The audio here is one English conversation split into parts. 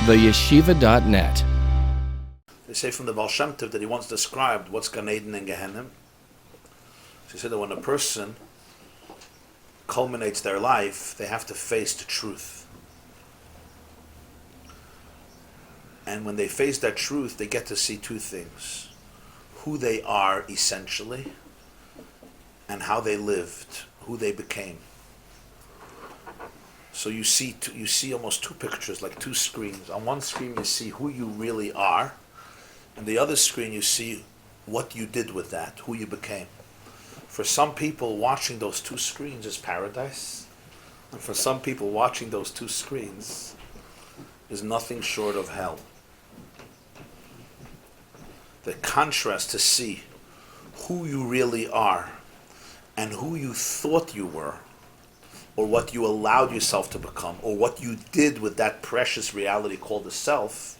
theyeshiva.net. They say from the Baal Shem Tov that he once described what's Gan Eden and Gehenna. So he said that when a person culminates their life, they have to face the truth. And when they face that truth, they get to see two things. Who they are essentially, and how they lived, who they became. So you see almost two pictures, like two screens. On one screen you see who you really are, and the other screen you see what you did with that, who you became. For some people, watching those two screens is paradise, and for some people, watching those two screens is nothing short of hell. The contrast to see who you really are and who you thought you were, or what you allowed yourself to become, or what you did with that precious reality called the self,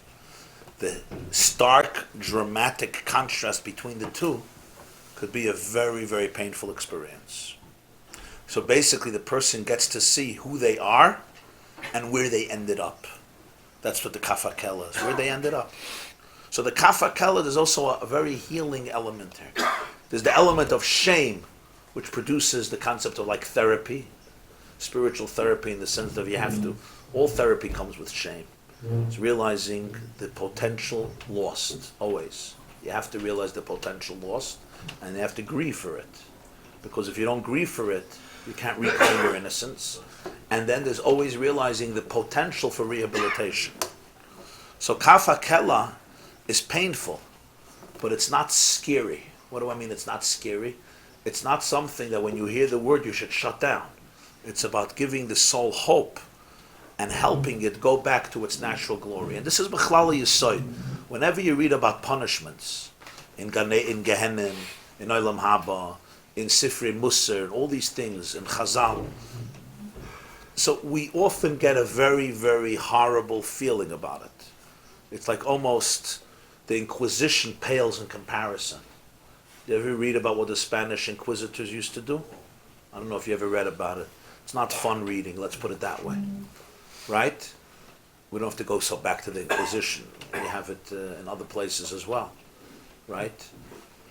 the stark, dramatic contrast between the two could be a very, very painful experience. So basically the person gets to see who they are and where they ended up. That's what the Kaf HaKela is, where they ended up. So the Kaf HaKela, there's also a very healing element here. There's the element of shame, which produces the concept of like therapy, spiritual therapy, in the sense that you have to, all therapy comes with shame. It's realizing the potential lost, always. You have to realize the potential lost, and you have to grieve for it. Because if you don't grieve for it, you can't reclaim your innocence. And then there's always realizing the potential for rehabilitation. So Kaf HaKela is painful, but it's not scary. What do I mean it's not scary? It's not something that when you hear the word you should shut down. It's about giving the soul hope and helping it go back to its natural glory. And this is B'chlal Yesod. Whenever you read about punishments in Gehenna, in Olam Haba, in Sifrei Musar, all these things, in Chazal, so we often get a very, very horrible feeling about it. It's like almost the Inquisition pales in comparison. You ever read about what the Spanish inquisitors used to do? I don't know if you ever read about it. It's not fun reading, let's put it that way. Right? We don't have to go so back to the Inquisition. We have it in other places as well. Right?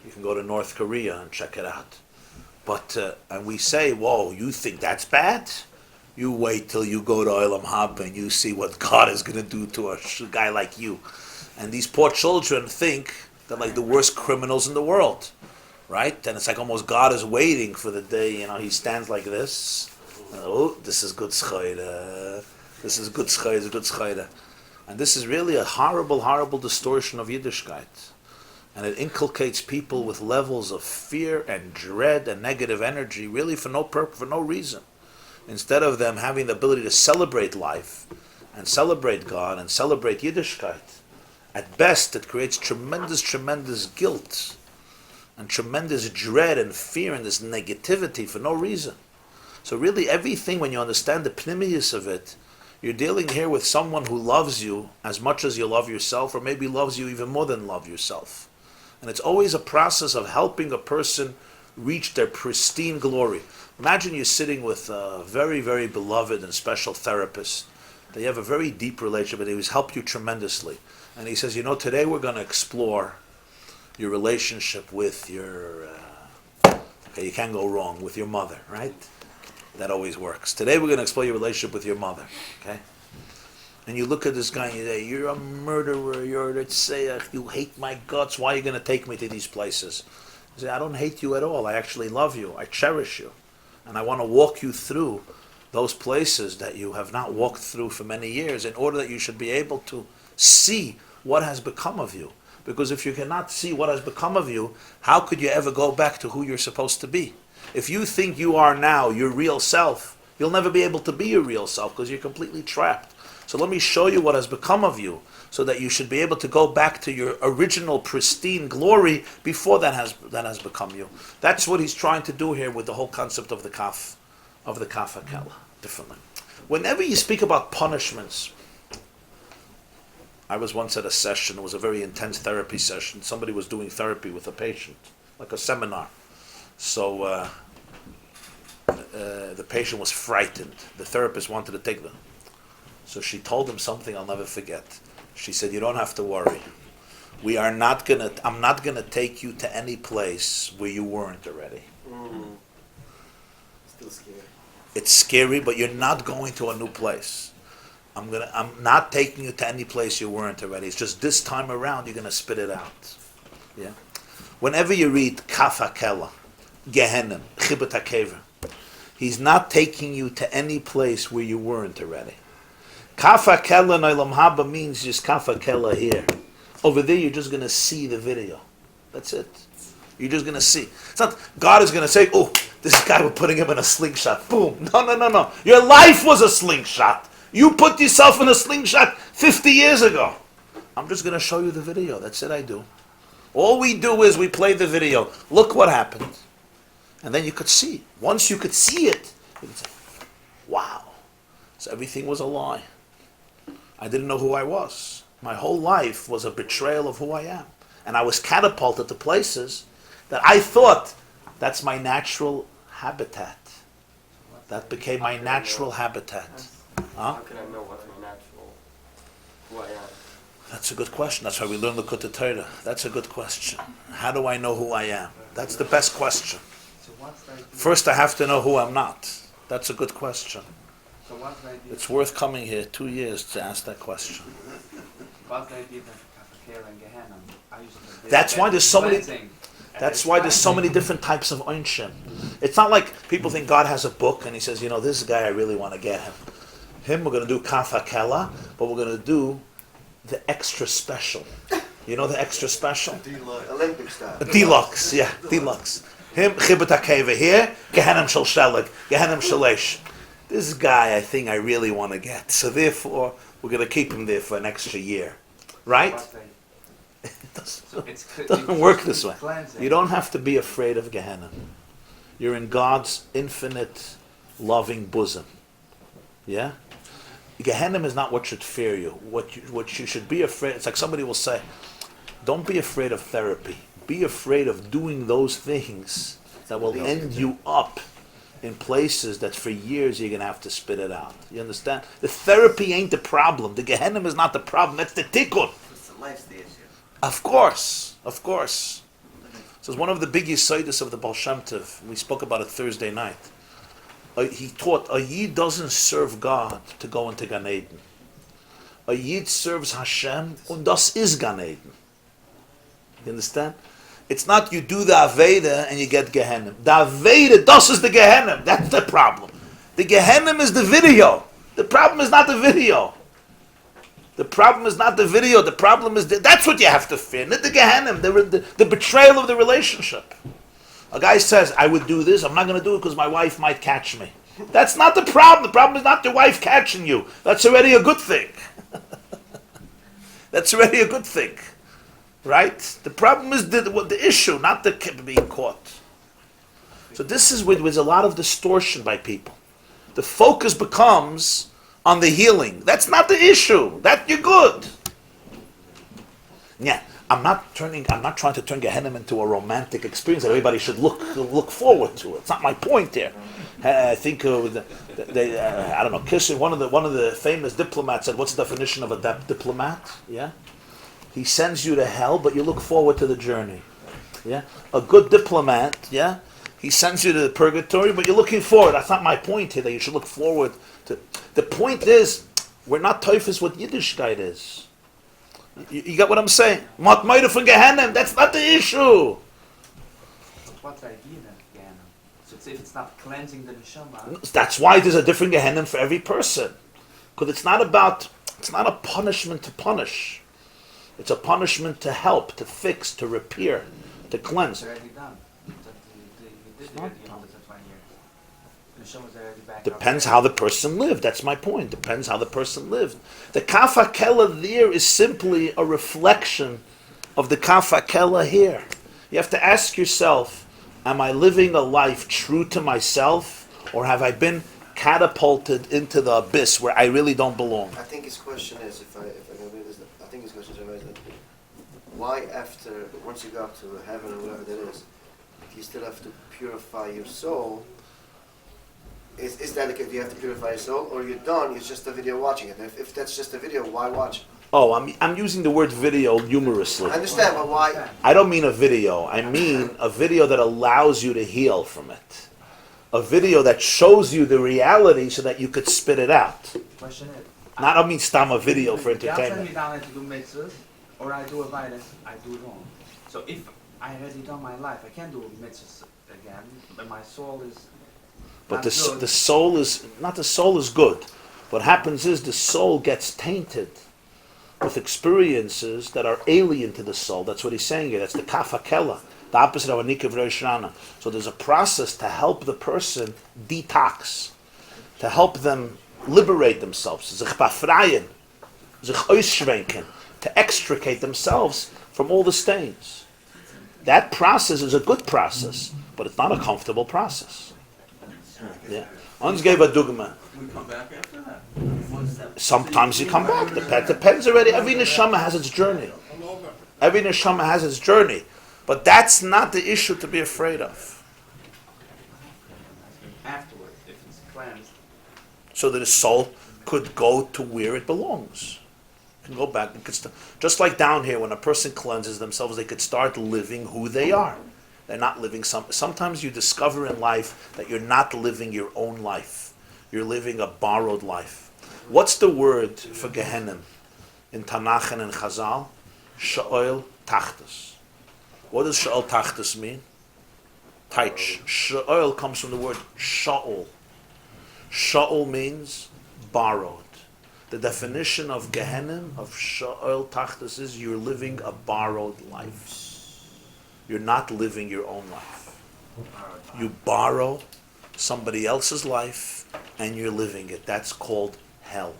You can go to North Korea and check it out. But, and we say, whoa, you think that's bad? You wait till you go to Olam Haba and you see what God is going to do to a guy like you. And these poor children think they're like the worst criminals in the world. Right? And it's like almost God is waiting for the day, he stands like this. Oh, this is good schayda. This is good schayda, good schayda. And this is really a horrible, horrible distortion of Yiddishkeit. And it inculcates people with levels of fear and dread and negative energy, really for no purpose, for no reason. Instead of them having the ability to celebrate life and celebrate God and celebrate Yiddishkeit, at best it creates tremendous, tremendous guilt and tremendous dread and fear and this negativity for no reason. So really everything, when you understand the pnimius of it, you're dealing here with someone who loves you as much as you love yourself, or maybe loves you even more than love yourself. And it's always a process of helping a person reach their pristine glory. Imagine you're sitting with a very, very beloved and special therapist. They have a very deep relationship, and he's helped you tremendously. And he says, today we're going to explore your relationship with your, you can't go wrong, with your mother, right? That always works. Today we're going to explore your relationship with your mother, okay? And you look at this guy and you say, you're a murderer, you're a tzayach, you hate my guts, why are you going to take me to these places? You say, I don't hate you at all, I actually love you, I cherish you. And I want to walk you through those places that you have not walked through for many years in order that you should be able to see what has become of you. Because if you cannot see what has become of you, how could you ever go back to who you're supposed to be? If you think you are now your real self, you'll never be able to be your real self because you're completely trapped. So let me show you what has become of you so that you should be able to go back to your original pristine glory before that has become you. That's what he's trying to do here with the whole concept of the Kaf HaKela, differently. Whenever you speak about punishments, I was once at a session, it was a very intense therapy session. Somebody was doing therapy with a patient, like a seminar. So the patient was frightened. The therapist wanted to take them. So she told him something I'll never forget. She said, you don't have to worry. I'm not gonna take you to any place where you weren't already. Still scary. It's scary, but you're not going to a new place. I'm not taking you to any place you weren't already. It's just this time around you're gonna spit it out. Yeah. Whenever you read Kaf HaKela, Gehenim, Chibut HaKever, he's not taking you to any place where you weren't already. Kaf HaKela Noilam Haba means just Kaf HaKela here. Over there, you're just going to see the video. That's it. You're just going to see. It's not God is going to say, oh, this guy, we're putting him in a slingshot. Boom. No. Your life was a slingshot. You put yourself in a slingshot 50 years ago. I'm just going to show you the video. That's it I do. All we do is we play the video. Look what happened. And then you could see. Once you could see it, you could say, wow. So everything was a lie. I didn't know who I was. My whole life was a betrayal of who I am. And I was catapulted to places that I thought that's my natural habitat. That became my natural habitat. How can I know what's my natural, who I am? That's a good question. That's why we learn the Kutei Torah. That's a good question. How do I know who I am? That's the best question. First I have to know who I'm not. That's a good question. It's worth coming here 2 years to ask that question. That's why there's so many. That's why there's so many different types of onshim. It's not like people think God has a book and He says, this guy I really want to get him. We're going to do Kaf HaKela, but we're going to do the extra special. You know the extra special? Olympic style. Deluxe, yeah, deluxe. Him Chibut HaKeva here, Gehenim Shel Sheleg, Gehenim Shelesh. This guy I think I really want to get. So therefore, we're going to keep him there for an extra year. Right? It doesn't work this way. You don't have to be afraid of Gehenna. You're in God's infinite, loving bosom. Yeah? Gehenna is not what should fear you. What you should be afraid. It's like somebody will say, don't be afraid of therapy. Be afraid of doing those things that will end you up in places that for years you're going to have to spit it out. You understand? The therapy ain't the problem. The Gehenna is not the problem. That's the tikkun. Life's the issue. Of course. So it's one of the big yisodos of the Baal Shem Tov. We spoke about it Thursday night. He taught a Yid doesn't serve God to go into Gan Eden. A Yid serves Hashem, and das is Gan Eden. You understand? It's not you do the Aveda and you get Gehenna. The Aveda, das is the Gehenna. That's the problem. The Gehenna is the video. The problem is not the video. The problem is not the video. The problem is that's what you have to fear. Not the Gehenna, the betrayal of the relationship. A guy says, I would do this. I'm not going to do it because my wife might catch me. That's not the problem. The problem is not your wife catching you. That's already a good thing. That's already a good thing. Right? The problem is the issue, not the being caught. So this is where there's a lot of distortion by people. The focus becomes on the healing. That's not the issue. That you're good. Yeah, I'm not trying to turn Gehenna into a romantic experience that everybody should look forward to. It's not my point here. I think I don't know. Kissinger, one of the famous diplomats, said, "What's the definition of a diplomat?" Yeah. He sends you to hell, but you look forward to the journey. Yeah, a good diplomat. Yeah, he sends you to the purgatory, but you're looking forward. That's not my point here. That you should look forward to. The point is, we're not teufus what Yiddishkeit is. You got what I'm saying? Mat Meide from Gehenna. That's not the issue. What's the idea then, Gehenna? So if it's not cleansing the neshama. That's why there's a different Gehenna for every person, because it's not a punishment to punish. It's a punishment to help, to fix, to repair, to cleanse. It's already done. You did it already all the 20 years. The neshama's already back. Depends how the person lived. That's my point. Depends how the person lived. The Kaf HaKela there is simply a reflection of the Kaf HaKela here. You have to ask yourself, am I living a life true to myself, or have I been catapulted into the abyss where I really don't belong? I think his question is, if I can read this, I think his question is, why after, once you go up to heaven or whatever that is, if you still have to purify your soul, is that you have to purify your soul, or you're done, it's just a video watching it. If that's just a video, why watch it? Oh, I'm using the word video humorously. I understand, but why? I don't mean a video. I mean a video that allows you to heal from it. A video that shows you the reality so that you could spit it out. Question is, Not, I don't mean stam a video for God send me entertainment. down to do mitzvahs, or I do a violence, I do wrong. So if I already done my life, I can't do mitzvahs again, but my soul is But not the good. soul is, not the soul is good. What happens is the soul gets tainted with experiences that are alien to the soul. That's what he's saying here. That's the kafakela, the opposite of a nikav roshana. So there's a process to help the person detox, to help them liberate themselves, sich befreien, sich ausschwenken, to extricate themselves from all the stains. That process is a good process, but it's not a comfortable process. Yeah. Ons gave a dugma. We come back after that. Sometimes you come back. Depends already. Every neshama has its journey. Every neshama has its journey. But that's not the issue to be afraid of. Afterward, if it's cleansed. So that the soul could go to where it belongs. It can go back. It could just like down here, when a person cleanses themselves, they could start living who they are. They're not living sometimes you discover in life that you're not living your own life. You're living a borrowed life. What's the word for Gehenim in Tanakh and in Chazal? Sha'ol Tachtas. What does Sha'ol Tachtas mean? Taich. Sha'ol comes from the word Sha'ol. Sha'ol means borrowed. The definition of Gehenim, of Sha'ol Tachtas, is you're living a borrowed life. You're not living your own life. You borrow somebody else's life and you're living it. That's called hell.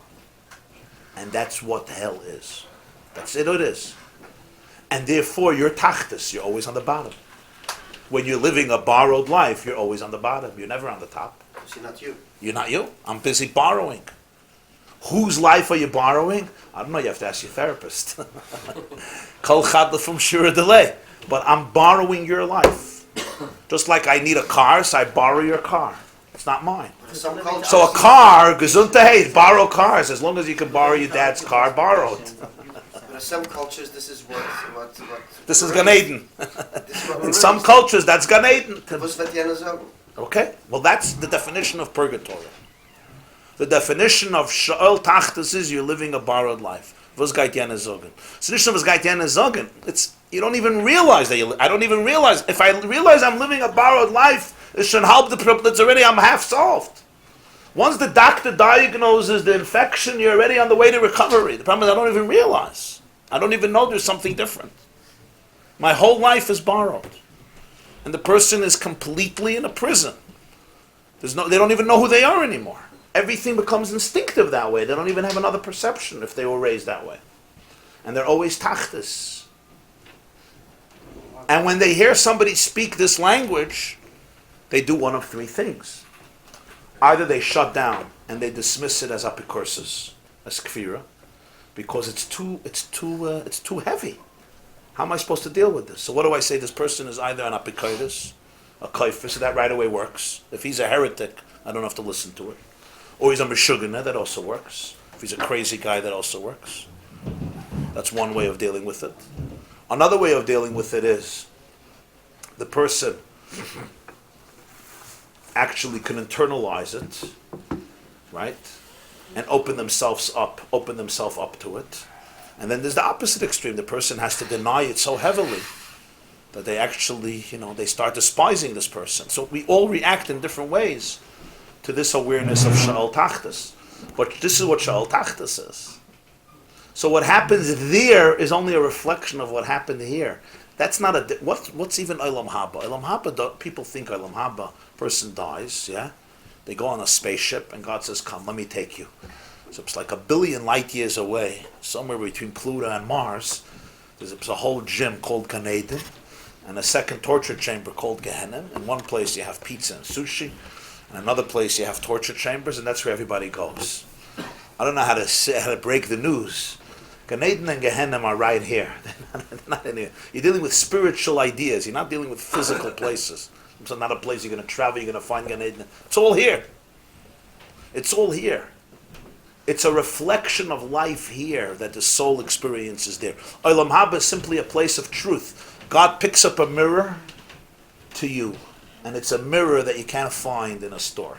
And that's what hell is. That's it is. And therefore you're tachtas, you're always on the bottom. When you're living a borrowed life, you're always on the bottom. You're never on the top. Because you're not you. You're not you. I'm busy borrowing. Whose life are you borrowing? I don't know, you have to ask your therapist. Kol chadla from shura delay. But I'm borrowing your life. Just like I need a car, so I borrow your car. It's not mine. Some cultures, So a car, gesundheit, hey, borrow cars. As long as you can borrow your dad's car, borrowed. in some cultures, this is what This is Gan Eden. this is what In some cultures, that's Gan Eden. Was wird jener sagen? Okay? Well, that's the definition of purgatory. The definition of Sha'ol Tachtas is you're living a borrowed life. Was geht jener sagen? So nicht nur was geht jener sagen. It's, you don't even realize that I don't even realize. If I realize I'm living a borrowed life, it should help the problem. It's already, I'm half solved. Once the doctor diagnoses the infection, you're already on the way to recovery. The problem is I don't even realize. I don't even know there's something different. My whole life is borrowed. And the person is completely in a prison. They don't even know who they are anymore. Everything becomes instinctive that way. They don't even have another perception if they were raised that way. And they're always tachtas. And when they hear somebody speak this language, they do one of three things. Either they shut down and they dismiss it as apikursis, as kfira, because it's too heavy. How am I supposed to deal with this? So what do I say? This person is either an apikoidus, a kaifir, so that right away works. If he's a heretic, I don't have to listen to it. Or he's a meshugana, that also works. If he's a crazy guy, that also works. That's one way of dealing with it. Another way of dealing with it is the person actually can internalize it, right? And open themselves up to it. And then there's the opposite extreme. The person has to deny it so heavily that they actually, they start despising this person. So we all react in different ways to this awareness of Sha'al Tachtas. But this is what Sha'al Tachtas is. So what happens there is only a reflection of what happened here. That's not what's even Olam Haba. Olam Haba, people think Olam Haba, person dies, yeah? They go on a spaceship and God says, come, let me take you. So it's like 1 billion light years away, somewhere between Pluto and Mars. There's a whole gym called Gan Eden and a second torture chamber called Gehenna. In one place you have pizza and sushi. In another place you have torture chambers, and that's where everybody goes. I don't know how to break the news. Gan Eden and Gehenna are right here. They're not in here. You're dealing with spiritual ideas. You're not dealing with physical places. It's not a place you're going to travel. You're going to find Gan Eden. It's all here. It's all here. It's a reflection of life here that the soul experiences there. Olam Haba is simply a place of truth. God picks up a mirror to you, and it's a mirror that you can't find in a store.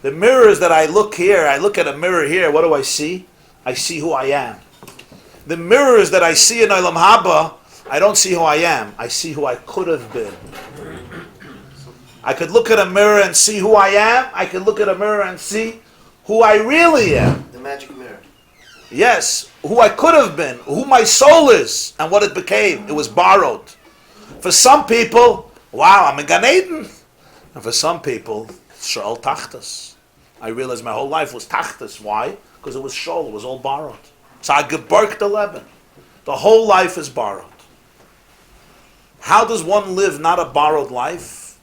The mirrors that I look here, I look at a mirror here, what do I see? I see who I am. The mirrors that I see in Olam Haba, I don't see who I am. I see who I could have been. I could look at a mirror and see who I am. I could look at a mirror and see who I really am. The magic mirror. Yes, who I could have been, who my soul is, and what it became. It was borrowed. For some people, wow, I'm in Gan Eden. And for some people, Shol Tachtas. I realized my whole life was Tachtas. Why? Because it was Shol, it was all borrowed. So I geborgt the Leben. The whole life is borrowed. How does one live not a borrowed life?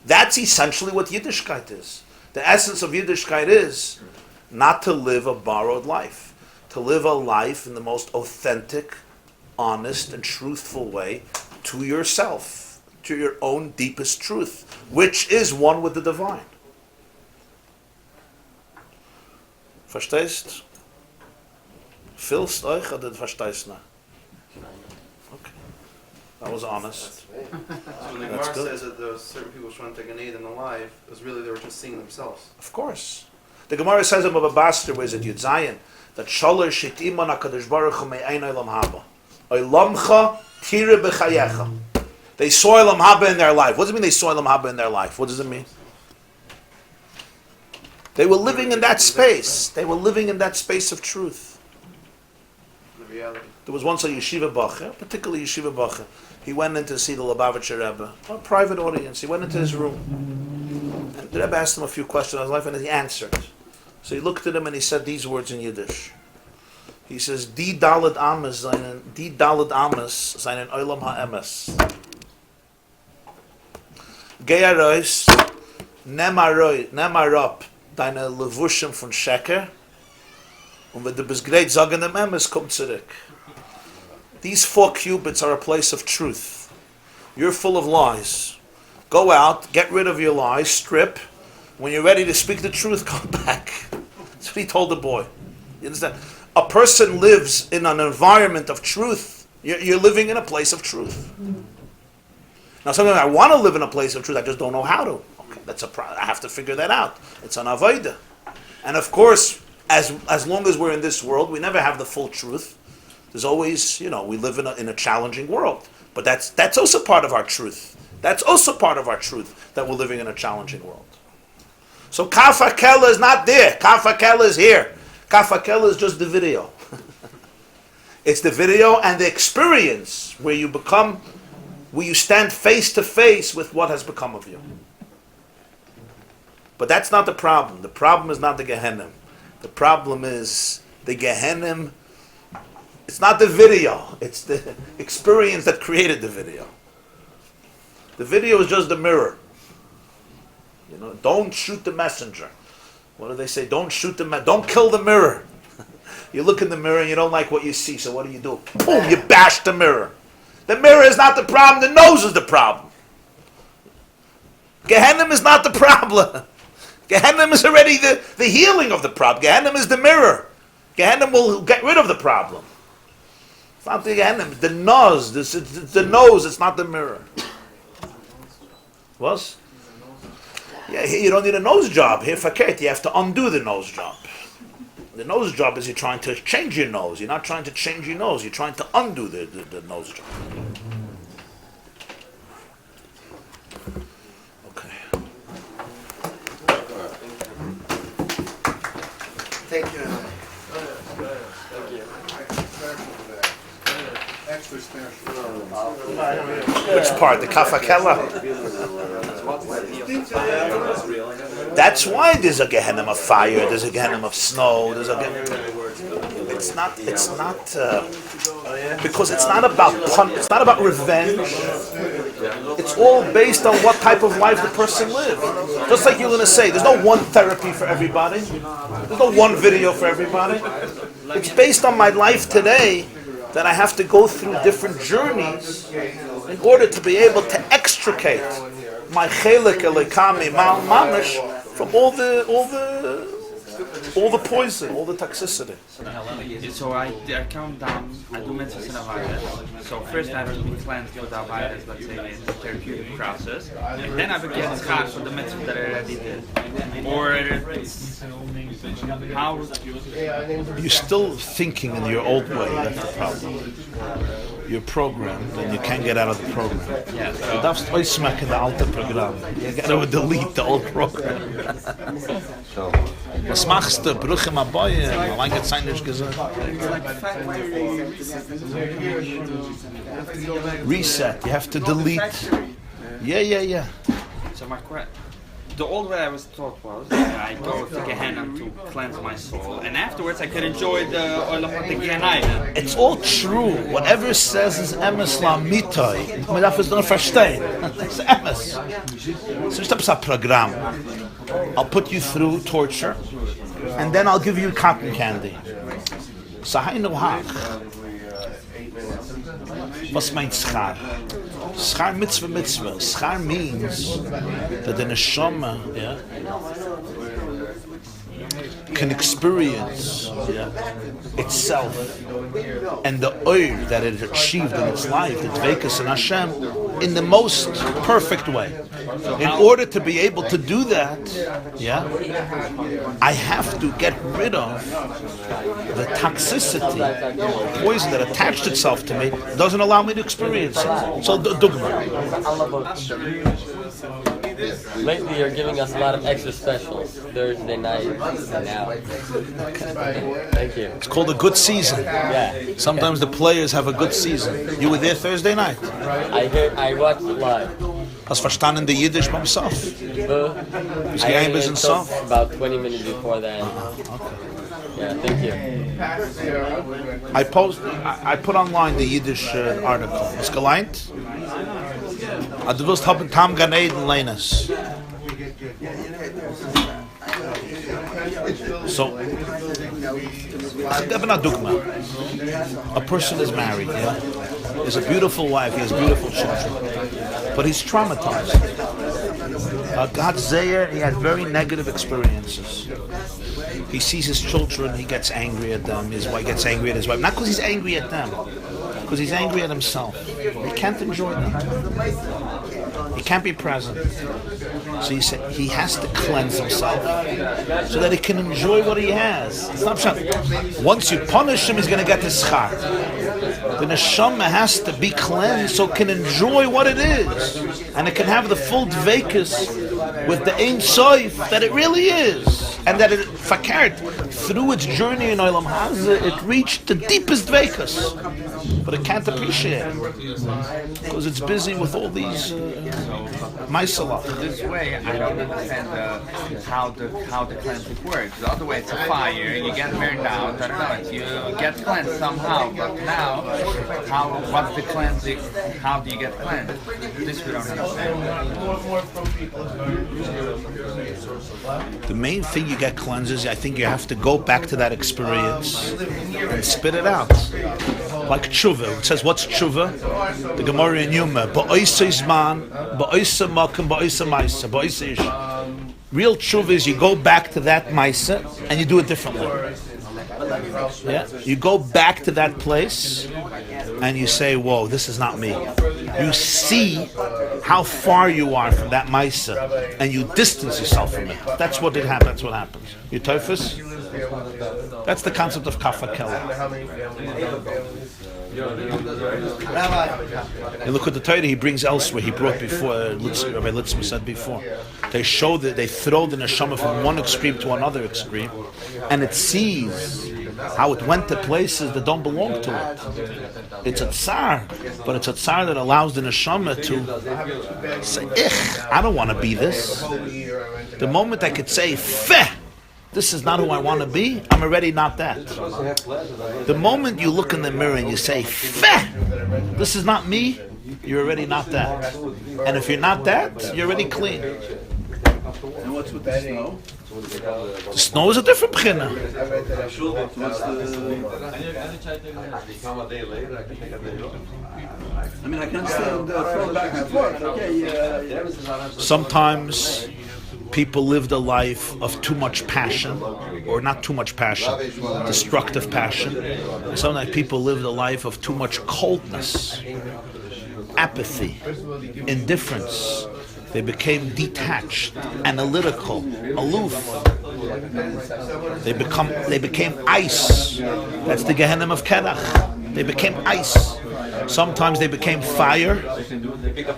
That's essentially what Yiddishkeit is. The essence of Yiddishkeit is not to live a borrowed life. To live a life in the most authentic, honest, and truthful way to yourself, to your own deepest truth, which is one with the divine. Verstehst? Fühlst euch oder verstehst nicht? Okay. That was honest. That's right. So when the That's Gemara good. says that those certain people trying to take an aid in the life, it was really they were just seeing themselves. Of course. The Gemara says in Baba Basra, where is it, Yud Zayin, that Sholer Shitimon HaKadosh Baruch Hu Me'ein Olam Haba. Olamcha Tira B'chayecha. They saw Olam Haba in their life. What does it mean they saw Olam Haba in their life? What does it mean? They were living in that space. They were living in that space of truth. The reality. There was once a yeshiva bacher, particularly yeshiva bacher. He went in to see the Lubavitcher Rebbe, a private audience. He went into his room. And the Rebbe asked him a few questions on his life, and he answered. So he looked at him and he said these words in Yiddish. He says, Di Dalad Ames seinen Olam HaEmes. Geh heraus, nimm herab deine Levushim von Sheker, und wenn du bist gereit, sagen dem Emes, komm zurück. These 4 cubits are a place of truth. You're full of lies. Go out, get rid of your lies, strip. When you're ready to speak the truth, come back. That's what he told the boy. You understand? A person lives in an environment of truth. You're living in a place of truth. Now, sometimes I want to live in a place of truth, I just don't know how to. Okay, that's I have to figure that out. It's an avodah. And of course, as long as we're in this world, we never have the full truth. There's always, we live in a challenging world. But that's also part of our truth. That's also part of our truth, that we're living in a challenging world. So Kaf HaKela is not there. Kaf HaKela is here. Kaf HaKela is just the video. It's the video and the experience where you stand face to face with what has become of you. But that's not the problem. The problem is not the Gehenna. The problem is the Gehenna. It's not the video. It's the experience that created the video. The video is just the mirror. Don't shoot the messenger. What do they say? Don't kill the mirror. You look in the mirror and you don't like what you see, so what do? Boom, you bash the mirror. The mirror is not the problem, the nose is the problem. Gehenna is not the problem. Gehenna is already the healing of the problem. Gehenna is the mirror. Gehenna will get rid of the problem. It's not the Gehenna, it's the nose. It's the nose, it's not the mirror. What? Yeah, here you don't need a nose job. Here, fakert, you have to undo the nose job. The nose job is you're trying to change your nose. You're not trying to change your nose. You're trying to undo the nose job. Okay. Thank you. Which part? The Kaf HaKela? That's why there's a Gehenna of fire, there's a Gehenna of snow, It's not, because it's not about revenge. It's all based on what type of life the person lives. Just like you're going to say, there's no one therapy for everybody. There's no one video for everybody. It's based on my life today that I have to go through different journeys in order to be able to extricate my chelik elikami mamish from all the poison, all the toxicity. So I come down, I do mitzvahs in a virus. So first I have to be cleansed with a virus, let's say in the therapeutic process. And then I begin schar for the mitzvah that I already did. Or how... You're still thinking in your old way, that's the problem. You're programmed and you can't get out of the program. Yeah, Du darfst ausmachen in the alte Programm. You gotta delete the old program. Was machst du? Brüche ma boye. Allein geht's sein nicht gesagt. Reset. You have to delete. Yeah. So the old way I was taught was I go to Gehenna to cleanse my soul, and afterwards I could enjoy the olam of the Gehenna. It's all true. Whatever says is emes la mitai. Man darf es nur verstehen. It's emes. It's just a program. I'll put you through torture, and then I'll give you cotton candy. So hainu hach. Was meint schar? Schar mitzvah. Schar means that the neshama, can experience itself and the oil that it achieved in its life, the dveikus in Hashem, in the most perfect way. In order to be able to do that, I have to get rid of the toxicity, poison that attached itself to me, doesn't allow me to experience it. So, dogma. Lately, you're giving us a lot of extra specials. Thursday night and now. Thank you. It's called a good season. Yeah. Sometimes the players have a good season. You were there Thursday night. I watched it live. Hast verstanden the Yiddish beim Sof? I ein Sof? about 20 minutes before that. Yeah, thank you. I put online the Yiddish article. It's geleint? Du willst haben Tam Gan Eden Leines. So, a person is married, He has a beautiful wife, he has beautiful children, but he's traumatized. God's Zeyer, he had very negative experiences. He sees his children, he gets angry at them, his wife gets angry at his wife. Not because he's angry at them, because he's angry at himself. He can't enjoy them. He can't be present. So he said he has to cleanse himself so that he can enjoy what he has. It's not once you punish him, he's going to get his schar. The neshama has to be cleansed so it can enjoy what it is, and it can have the full dveikus with the Ein Sof that it really is, and that it fakert through its journey in Olam Hazeh, it reached the deepest dveikus, but it can't appreciate it because it's busy with all these maisalach. This way, I don't understand how the cleansing works. The other way, it's a fire. You get burned out. I don't know. You get cleansed somehow. But now, what's the cleansing? How do you get cleansed? This we don't understand. The main thing you get cleansed is, I think you have to go back to that experience and spit it out. Like tshuva. It says, what's tshuva? The Gemara in Yuma. Ba'oisei zman, ba'oisei makom, ba'oisei maisa, ba'oisei ish. Real tshuva is you go back to that maisa and you do it differently. You go back to that place and you say, whoa, this is not me. You see how far you are from that maisa and you distance yourself from it. That's what happens. You typhus? That's the concept of kafa kela. You look at the Torah he brings elsewhere. He brought before, Rabbi Litzman said before. They show that they throw the neshama from one extreme to another extreme, and it sees how it went to places that don't belong to it. It's a tsar, but it's a tsar that allows the neshama to say, I don't want to be this. The moment I could say, feh, this is not who I want to be, I'm already not that. The moment you look in the mirror and you say, feh, this is not me, you're already not that. And if you're not that, you're already clean. And what's with the snow? The snow is a different b'china. I mean, I can understand throwing back and forth. Okay, Sometimes people lived a life of too much passion, or not too much passion, destructive passion. Sometimes people lived a life of too much coldness, apathy, indifference. They became detached, analytical, aloof. They became ice. That's the Gehenna of Kerach. They became ice. Sometimes they became fire,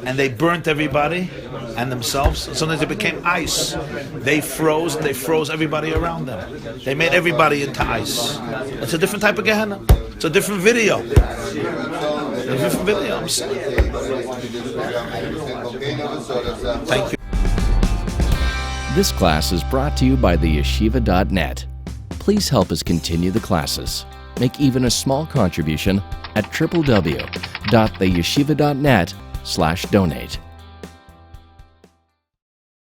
and they burnt everybody and themselves. Sometimes they became ice. They froze, and they froze everybody around them. They made everybody into ice. It's a different type of Gehenna. It's a different video. A different video, I'm saying. Thank you. This class is brought to you by theyeshiva.net. Please help us continue the classes. Make even a small contribution at www.theyeshiva.net/donate.